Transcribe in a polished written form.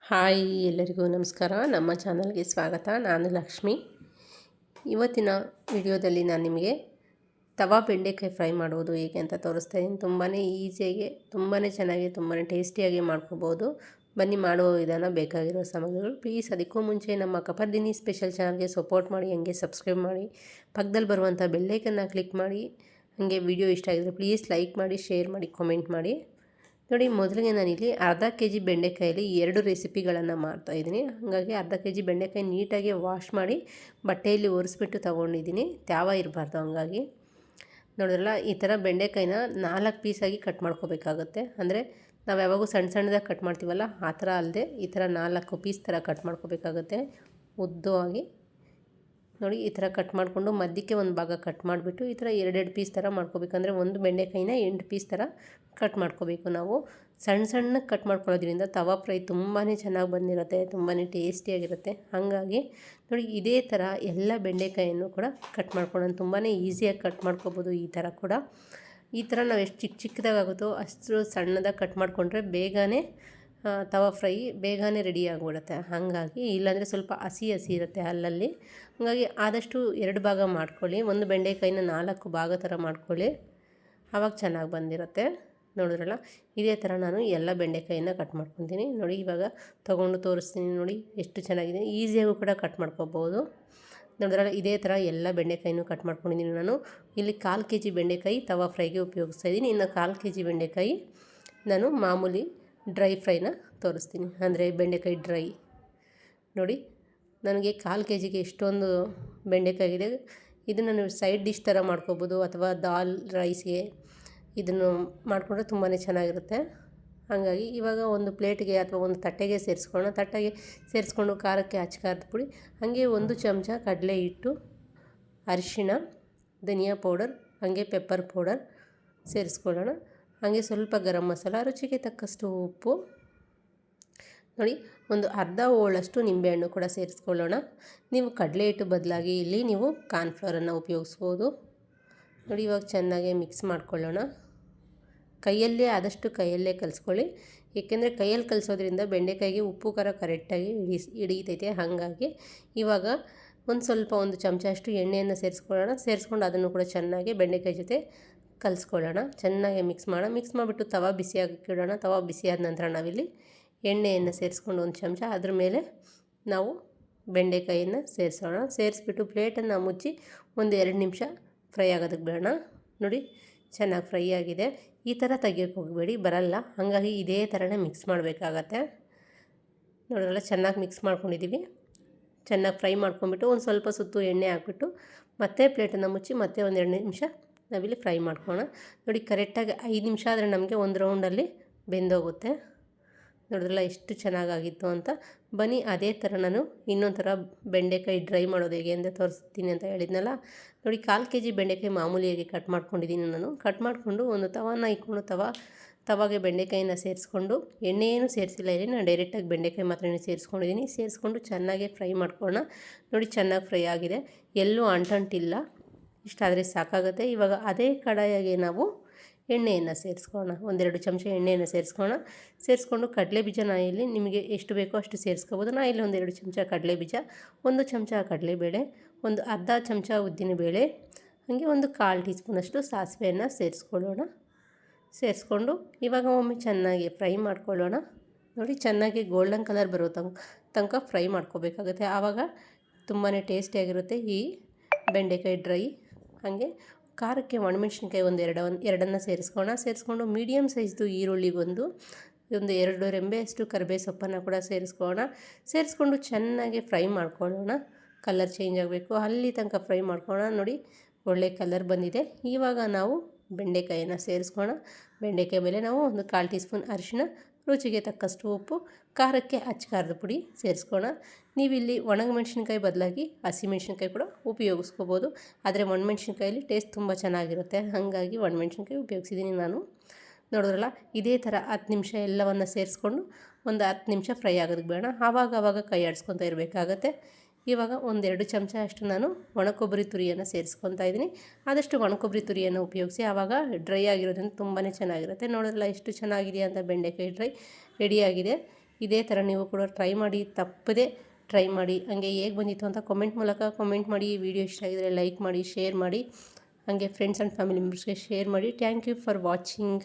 Hi ಎಲ್ಲರಿಗೂ ನಮಸ್ಕಾರ. ನಮ್ಮ ಚಾನಲ್ಗೆ ಸ್ವಾಗತ. ನಾನು ಲಕ್ಷ್ಮಿ. ಇವತ್ತಿನ ವಿಡಿಯೋದಲ್ಲಿ ನಾನು ನಿಮಗೆ ತವಾ ಬೆಂಡೆಕಾಯಿ ಫ್ರೈ ಮಾಡುವುದು ಹೇಗೆ ಅಂತ ತೋರಿಸ್ತಾ ಇದ್ದೀನಿ. ತುಂಬಾ ಈಸಿಯಾಗಿ, ತುಂಬಾ ಚೆನ್ನಾಗಿ, ತುಂಬಾ ಟೇಸ್ಟಿಯಾಗಿ ಮಾಡ್ಕೋಬೋದು. ಬನ್ನಿ ಮಾಡುವ ವಿಧಾನ. ಬೇಕಾಗಿರೋ ಸಾಮಗ್ರಿಗಳು. ಪ್ಲೀಸ್ ಅದಕ್ಕೂ ಮುಂಚೆ ನಮ್ಮ ಕಪರ್ದಿನಿ ಸ್ಪೆಷಲ್ ಚಾನಲ್ಗೆ ಸಪೋರ್ಟ್ ಮಾಡಿ, ಹಂಗೆ ಸಬ್ಸ್ಕ್ರೈಬ್ ಮಾಡಿ, ಪಕ್ಕದಲ್ಲಿ ಬರುವಂಥ ಬೆಲ್ಲೈಕನ್ನ ಕ್ಲಿಕ್ ಮಾಡಿ. ಹಾಗೆ ವಿಡಿಯೋ ಇಷ್ಟ ಆಗಿದ್ರೆ ಪ್ಲೀಸ್ ಲೈಕ್ ಮಾಡಿ, ಶೇರ್ ಮಾಡಿ, ಕಾಮೆಂಟ್ ಮಾಡಿ. ನೋಡಿ, ಮೊದಲಿಗೆ ನಾನಿಲ್ಲಿ ಅರ್ಧ ಕೆ.ಜಿ ಬೆಂಡೆಕಾಯಲ್ಲಿ 2 ರೆಸಿಪಿಗಳನ್ನು ಮಾಡ್ತಾಯಿದ್ದೀನಿ. ಹಾಗಾಗಿ ಅರ್ಧ ಕೆ.ಜಿ ಬೆಂಡೆಕಾಯಿ ನೀಟಾಗಿ ವಾಶ್ ಮಾಡಿ ಬಟ್ಟೆಯಲ್ಲಿ ಒರೆಸ್ಬಿಟ್ಟು ತೊಗೊಂಡಿದ್ದೀನಿ. ತ್ಯಾವ ಇರಬಾರ್ದು. ಹಂಗಾಗಿ ನೋಡಿದ್ರಲ್ಲ, ಈ ಥರ ಬೆಂಡೆಕಾಯಿನ 4 ಪೀಸಾಗಿ ಕಟ್ ಮಾಡ್ಕೋಬೇಕಾಗುತ್ತೆ. ಅಂದರೆ ನಾವು ಯಾವಾಗೂ ಸಣ್ಣ ಸಣ್ಣದಾಗಿ ಕಟ್ ಮಾಡ್ತೀವಲ್ಲ, ಆ ಥರ ಅಲ್ಲದೆ ಈ ಥರ 4 ಪೀಸ್ ಥರ ಕಟ್ ಮಾಡ್ಕೋಬೇಕಾಗುತ್ತೆ. ಉದ್ದವಾಗಿ ನೋಡಿ, ಈ ಥರ ಕಟ್ ಮಾಡಿಕೊಂಡು ಮಧ್ಯಕ್ಕೆ ಒಂದು ಭಾಗ ಕಟ್ ಮಾಡಿಬಿಟ್ಟು ಈ ಥರ 2 ಪೀಸ್ ಥರ ಮಾಡ್ಕೋಬೇಕಂದ್ರೆ ಒಂದು ಬೆಂಡೆಕಾಯಿನ 8 ಪೀಸ್ ಥರ ಕಟ್ ಮಾಡ್ಕೋಬೇಕು. ನಾವು ಸಣ್ಣ ಕಟ್ ಮಾಡ್ಕೊಳ್ಳೋದ್ರಿಂದ ತವಾ ಫ್ರೈ ತುಂಬಾ ಚೆನ್ನಾಗಿ ಬಂದಿರುತ್ತೆ, ತುಂಬಾ ಟೇಸ್ಟಿಯಾಗಿರುತ್ತೆ. ಹಾಗಾಗಿ ನೋಡಿ, ಇದೇ ಥರ ಎಲ್ಲ ಬೆಂಡೆಕಾಯಿಯನ್ನು ಕೂಡ ಕಟ್ ಮಾಡ್ಕೊಳ್ಳೋಣ. ತುಂಬಾ ಈಸಿಯಾಗಿ ಕಟ್ ಮಾಡ್ಕೋಬೋದು. ಈ ಥರ ಕೂಡ ಈ ಥರ ನಾವು ಎಷ್ಟು ಚಿಕ್ಕದಾಗುತ್ತೋ ಅಷ್ಟು ಸಣ್ಣದಾಗಿ ಕಟ್ ಮಾಡಿಕೊಂಡ್ರೆ ಬೇಗನೆ ತವಾ ಫ್ರೈ ಬೇಗನೆ ರೆಡಿ ಆಗಿಬಿಡುತ್ತೆ. ಹಾಗಾಗಿ ಇಲ್ಲಾಂದರೆ ಸ್ವಲ್ಪ ಹಸಿ ಇರುತ್ತೆ ಅಲ್ಲಲ್ಲಿ. ಹಾಗಾಗಿ ಆದಷ್ಟು 2 ಭಾಗ ಮಾಡ್ಕೊಳ್ಳಿ. ಒಂದು ಬೆಂಡೆಕಾಯಿನ 4 ಭಾಗ ಥರ ಮಾಡ್ಕೊಳ್ಳಿ, ಆವಾಗ ಚೆನ್ನಾಗಿ ಬಂದಿರುತ್ತೆ. ನೋಡಿದ್ರಲ್ಲ, ಇದೇ ಥರ ನಾನು ಎಲ್ಲ ಬೆಂಡೆಕಾಯಿನ ಕಟ್ ಮಾಡ್ಕೊತೀನಿ. ನೋಡಿ, ಇವಾಗ ತೊಗೊಂಡು ತೋರಿಸ್ತೀನಿ. ನೋಡಿ ಎಷ್ಟು ಚೆನ್ನಾಗಿದೆ. ಈಸಿಯಾಗೂ ಕೂಡ ಕಟ್ ಮಾಡ್ಕೋಬೋದು. ನೋಡಿದ್ರಲ್ಲ, ಇದೇ ಥರ ಎಲ್ಲ ಬೆಂಡೆಕಾಯಿನೂ ಕಟ್ ಮಾಡ್ಕೊಂಡಿದ್ದೀನಿ. ನಾನು ಇಲ್ಲಿ 1/4 ಕೆ.ಜಿ ಬೆಂಡೆಕಾಯಿ ತವಾ ಫ್ರೈಗೆ ಉಪಯೋಗಿಸ್ತಾ ಇದ್ದೀನಿ. ಇನ್ನು 1/4 ಕೆ.ಜಿ ಬೆಂಡೆಕಾಯಿ ನಾನು ಮಾಮೂಲಿ ಡ್ರೈ ಫ್ರೈನ ತೋರಿಸ್ತೀನಿ, ಅಂದರೆ ಬೆಂಡೆಕಾಯಿ ಡ್ರೈ. ನೋಡಿ, ನನಗೆ 1/4 ಕೆ.ಜಿಗೆ ಎಷ್ಟೊಂದು ಬೆಂಡೆಕಾಯಿದೆ. ಇದನ್ನು ನೀವು ಸೈಡ್ ಡಿಶ್ ಥರ ಮಾಡ್ಕೋಬೋದು, ಅಥವಾ ದಾಲ್ ರೈಸ್ಗೆ ಇದನ್ನು ಮಾಡಿಕೊಂಡ್ರೆ ತುಂಬಾ ಚೆನ್ನಾಗಿರುತ್ತೆ. ಹಾಗಾಗಿ ಇವಾಗ ಒಂದು ಪ್ಲೇಟ್ಗೆ ಅಥವಾ ಒಂದು ತಟ್ಟೆಗೆ ಸೇರಿಸ್ಕೊಳ್ಳೋಣ. ತಟ್ಟೆಗೆ ಸೇರಿಸ್ಕೊಂಡು ಖಾರಕ್ಕೆ ಖಾರದ ಪುಡಿ, ಹಾಗೆ 1 ಚಮಚ ಕಡಲೆ ಹಿಟ್ಟು, ಅರಿಶಿಣ, ಧನಿಯಾ ಪೌಡರ್, ಹಾಗೆ ಪೆಪ್ಪರ್ ಪೌಡರ್ ಸೇರಿಸ್ಕೊಳ್ಳೋಣ. ಹಾಗೆ ಸ್ವಲ್ಪ ಗರಂ ಮಸಾಲ, ರುಚಿಗೆ ತಕ್ಕಷ್ಟು ಉಪ್ಪು. ನೋಡಿ, ಒಂದು ಅರ್ಧ ಹೋಳಷ್ಟು ನಿಂಬೆಹಣ್ಣು ಕೂಡ ಸೇರಿಸ್ಕೊಳ್ಳೋಣ. ನೀವು ಕಡಲೆ ಹಿಟ್ಟು ಬದಲಾಗಿ ಇಲ್ಲಿ ನೀವು ಕಾರ್ನ್ಫ್ಲವರನ್ನು ಉಪಯೋಗಿಸ್ಬೋದು. ನೋಡಿ, ಇವಾಗ ಚೆನ್ನಾಗಿ ಮಿಕ್ಸ್ ಮಾಡ್ಕೊಳ್ಳೋಣ. ಆದಷ್ಟು ಕೈಯಲ್ಲೇ ಕಲಿಸ್ಕೊಳ್ಳಿ. ಏಕೆಂದರೆ ಕೈಯಲ್ಲಿ ಕಲಿಸೋದ್ರಿಂದ ಬೆಂಡೆಕಾಯಿಗೆ ಉಪ್ಪು ಖಾರ ಕರೆಕ್ಟಾಗಿ ಹಿಡಿತೈತೆ. ಹಾಗಾಗಿ ಇವಾಗ ಒಂದು ಚಮಚ ಅಷ್ಟು ಎಣ್ಣೆಯನ್ನು ಸೇರಿಸ್ಕೊಂಡು ಅದನ್ನು ಕೂಡ ಚೆನ್ನಾಗಿ ಬೆಂಡೆಕಾಯಿ ಜೊತೆ ಕಲಿಸ್ಕೊಳ್ಳೋಣ. ಚೆನ್ನಾಗಿ ಮಿಕ್ಸ್ ಮಾಡಿಬಿಟ್ಟು ತವಾ ಬಿಸಿಯಾಗಕ್ಕೆ ಇಡೋಣ. ತವಾ ಬಿಸಿಯಾದ ನಂತರ ನಾವಿಲ್ಲಿ ಎಣ್ಣೆಯನ್ನು ಸೇರಿಸ್ಕೊಂಡು 1 ಚಮಚ ಅದ್ರ ಮೇಲೆ ನಾವು ಬೆಂಡೆಕಾಯಿಯನ್ನು ಸೇರಿಸ್ಬಿಟ್ಟು ಪ್ಲೇಟನ್ನು ಮುಚ್ಚಿ 1-2 ನಿಮಿಷ ಫ್ರೈ ಆಗೋದಕ್ಕೆ ಬಿಡೋಣ. ನೋಡಿ, ಚೆನ್ನಾಗಿ ಫ್ರೈ ಆಗಿದೆ. ಈ ಥರ ತೆಗಿಯೋಕ್ಕೆ ಹೋಗಬೇಡಿ, ಬರಲ್ಲ. ಹಾಗಾಗಿ ಇದೇ ಥರನೇ ಮಿಕ್ಸ್ ಮಾಡಬೇಕಾಗತ್ತೆ. ನೋಡೋಲ್ಲ, ಚೆನ್ನಾಗಿ ಮಿಕ್ಸ್ ಮಾಡ್ಕೊಂಡಿದ್ದೀವಿ. ಚೆನ್ನಾಗಿ ಫ್ರೈ ಮಾಡ್ಕೊಂಬಿಟ್ಟು ಒಂದು ಸ್ವಲ್ಪ ಸುತ್ತು ಎಣ್ಣೆ ಹಾಕ್ಬಿಟ್ಟು ಮತ್ತೆ ಪ್ಲೇಟನ್ನು ಮುಚ್ಚಿ ಮತ್ತೆ 1-2 ನಿಮಿಷ ನಾವಿಲ್ಲಿ ಫ್ರೈ ಮಾಡ್ಕೊಳ್ಳೋಣ. ನೋಡಿ, ಕರೆಕ್ಟಾಗಿ 5 ನಿಮಿಷ ಆದರೆ ನಮಗೆ ಒಂದು ರೌಂಡಲ್ಲಿ ಬೆಂದೋಗುತ್ತೆ. ನೋಡಿದ್ರಲ್ಲ ಎಷ್ಟು ಚೆನ್ನಾಗಾಗಿತ್ತು ಅಂತ. ಬನ್ನಿ, ಅದೇ ಥರ ನಾನು ಇನ್ನೊಂದು ಥರ ಬೆಂಡೆಕಾಯಿ ಡ್ರೈ ಮಾಡೋದು ಹೇಗೆ ಅಂತ ತೋರಿಸ್ತೀನಿ ಅಂತ ಹೇಳಿದ್ನಲ್ಲ. ನೋಡಿ, 1/4 ಕೆ.ಜಿ ಬೆಂಡೆಕಾಯಿ ಮಾಮೂಲಿಯಾಗಿ ಕಟ್ ಮಾಡ್ಕೊಂಡಿದ್ದೀನಿ. ನಾನು ಕಟ್ ಮಾಡಿಕೊಂಡು ಒಂದು ತವಾನ ಇಟ್ಕೊಂಡು ತವಾಗೆ ಬೆಂಡೆಕಾಯಿನ ಸೇರಿಸ್ಕೊಂಡು, ಎಣ್ಣೆ ಏನು ಸೇರಿಸಿಲ್ಲ ಇಲ್ಲಿ, ನಾನು ಡೈರೆಕ್ಟಾಗಿ ಬೆಂಡೆಕಾಯಿ ಮಾತ್ರ ಸೇರಿಸ್ಕೊಂಡಿದ್ದೀನಿ. ಸೇರಿಸ್ಕೊಂಡು ಚೆನ್ನಾಗಿ ಫ್ರೈ ಮಾಡ್ಕೊಳ್ಳೋಣ. ನೋಡಿ, ಚೆನ್ನಾಗಿ ಫ್ರೈ ಆಗಿದೆ, ಎಲ್ಲೂ ಅಂಟಿಲ್ಲ. ಇಷ್ಟಾದರೆ ಸಾಕಾಗುತ್ತೆ. ಇವಾಗ ಅದೇ ಕಡಾಯಿಗೆ ನಾವು ಎಣ್ಣೆಯನ್ನು ಸೇರಿಸ್ಕೊಳ್ಳೋಣ. 1-2 ಚಮಚ ಎಣ್ಣೆಯನ್ನು ಸೇರಿಸ್ಕೊಂಡು ಕಡಲೆಬೀಜ ಇಲ್ಲಿ ನಿಮಗೆ ಎಷ್ಟು ಬೇಕೋ ಅಷ್ಟು ಸೇರಿಸ್ಕೋಬೋದು. ನಾನು ಇಲ್ಲಿ 1-2 ಚಮಚ ಕಡಲೆಬೀಜ, 1 ಚಮಚ ಕಡಲೆಬೇಳೆ, ಒಂದು ಅರ್ಧ ಚಮಚ ಉದ್ದಿನಬೇಳೆ, ಹಾಗೆ 1/4 ಟೀ ಸ್ಪೂನಷ್ಟು ಸಾಸಿವೆಯನ್ನು ಸೇರಿಸ್ಕೊಂಡು ಇವಾಗ ಒಮ್ಮೆ ಚೆನ್ನಾಗಿ ಫ್ರೈ ಮಾಡ್ಕೊಳ್ಳೋಣ. ನೋಡಿ, ಚೆನ್ನಾಗಿ ಗೋಲ್ಡನ್ ಕಲರ್ ಬರೋ ತನಕ ಫ್ರೈ ಮಾಡ್ಕೋಬೇಕಾಗುತ್ತೆ. ಆವಾಗ ತುಂಬಾ ಟೇಸ್ಟಿಯಾಗಿರುತ್ತೆ ಈ ಬೆಂಡೆಕಾಯಿ ಡ್ರೈ. ಹಾಗೆ ಖಾರಕ್ಕೆ ಒಣಮೆಣ್ಸಿನ್ಕಾಯಿ ಎರಡನ್ನು ಸೇರಿಸ್ಕೊಂಡು ಮೀಡಿಯಮ್ ಸೈಜ್ದು ಈರುಳ್ಳಿ ಒಂದು 2 ರೆಂಬೆಯಷ್ಟು ಕರಿಬೇವು ಸೊಪ್ಪನ್ನು ಕೂಡ ಸೇರಿಸ್ಕೊಂಡು ಚೆನ್ನಾಗಿ ಫ್ರೈ ಮಾಡ್ಕೊಳ್ಳೋಣ. ಕಲರ್ ಚೇಂಜ್ ಆಗಬೇಕು, ಅಲ್ಲಿ ತನಕ ಫ್ರೈ ಮಾಡ್ಕೊಳ್ಳೋಣ. ನೋಡಿ, ಒಳ್ಳೆ ಕಲರ್ ಬಂದಿದೆ. ಇವಾಗ ನಾವು ಬೆಂಡೆಕಾಯಿಯನ್ನು ಬೆಂಡೆಕಾಯಿ ಮೇಲೆ ನಾವು 1/4 ಟೀ ಸ್ಪೂನ್ ಅರಿಶಿಣ, ರುಚಿಗೆ ತಕ್ಕಷ್ಟು ಉಪ್ಪು, ಖಾರಕ್ಕೆ ಖಾರದ ಪುಡಿ ಸೇರಿಸ್ಕೊಳ್ಳೋಣ. ನೀವಿಲ್ಲಿ ಒಣಮೆಣ್ಸಿನ್ಕಾಯಿ ಬದಲಾಗಿ ಹಸಿಮೆಣ್ಸಿನ್ಕಾಯಿ ಕೂಡ ಉಪಯೋಗಿಸ್ಕೋಬೋದು. ಆದರೆ ಒಣಮೆಣ್ಸಿನ್ಕಾಯಲ್ಲಿ ಟೇಸ್ಟ್ ತುಂಬ ಚೆನ್ನಾಗಿರುತ್ತೆ. ಹಾಗಾಗಿ ಒಣಮೆಣ್ಸಿನ್ಕಾಯಿ ಉಪಯೋಗಿಸಿದ್ದೀನಿ ನಾನು. ನೋಡಿದ್ರಲ್ಲ, ಇದೇ ಥರ 10 ನಿಮಿಷ ಎಲ್ಲವನ್ನು ಸೇರಿಸ್ಕೊಂಡು ಒಂದು 10 ನಿಮಿಷ ಫ್ರೈ ಆಗೋದಕ್ಕೆ ಬೇಡ. ಆವಾಗ ಕೈ ಆಡಿಸ್ಕೊತಾ ಇರಬೇಕಾಗತ್ತೆ. ಇವಾಗ 1-2 ಚಮಚ ಅಷ್ಟು ನಾನು ಒಣಕೊಬ್ಬರಿ ತುರಿಯನ್ನು ಸೇರಿಸ್ಕೊತಾ ಇದ್ದೀನಿ. ಆದಷ್ಟು ಒಣಕೊಬ್ಬರಿ ತುರಿಯನ್ನು ಉಪಯೋಗಿಸಿ, ಆವಾಗ ಡ್ರೈ ಆಗಿರೋದ್ರಿಂದ ತುಂಬಾ ಚೆನ್ನಾಗಿರುತ್ತೆ. ನೋಡಿದ್ರಲ್ಲ ಎಷ್ಟು ಚೆನ್ನಾಗಿದೆಯಾ ಅಂತ. ಬೆಂಡೆಕಾಯಿ ಡ್ರೈ ರೆಡಿಯಾಗಿದೆ. ಇದೇ ಥರ ನೀವು ಕೂಡ ಟ್ರೈ ಮಾಡಿ, ತಪ್ಪದೇ ಟ್ರೈ ಮಾಡಿ. ಹಾಗೆ ಹೇಗೆ ಬಂದಿತ್ತು ಅಂತ ಕಾಮೆಂಟ್ ಮೂಲಕ ಕಾಮೆಂಟ್ ಮಾಡಿ. ಈ ವಿಡಿಯೋ ಇಷ್ಟ ಆಗಿದರೆ ಲೈಕ್ ಮಾಡಿ, ಶೇರ್ ಮಾಡಿ. ಹಾಗೆ ಫ್ರೆಂಡ್ಸ್ ಆ್ಯಂಡ್ ಫ್ಯಾಮಿಲಿ ಮೆಂಬರ್ಸ್ಗೆ ಶೇರ್ ಮಾಡಿ. Thank you for watching.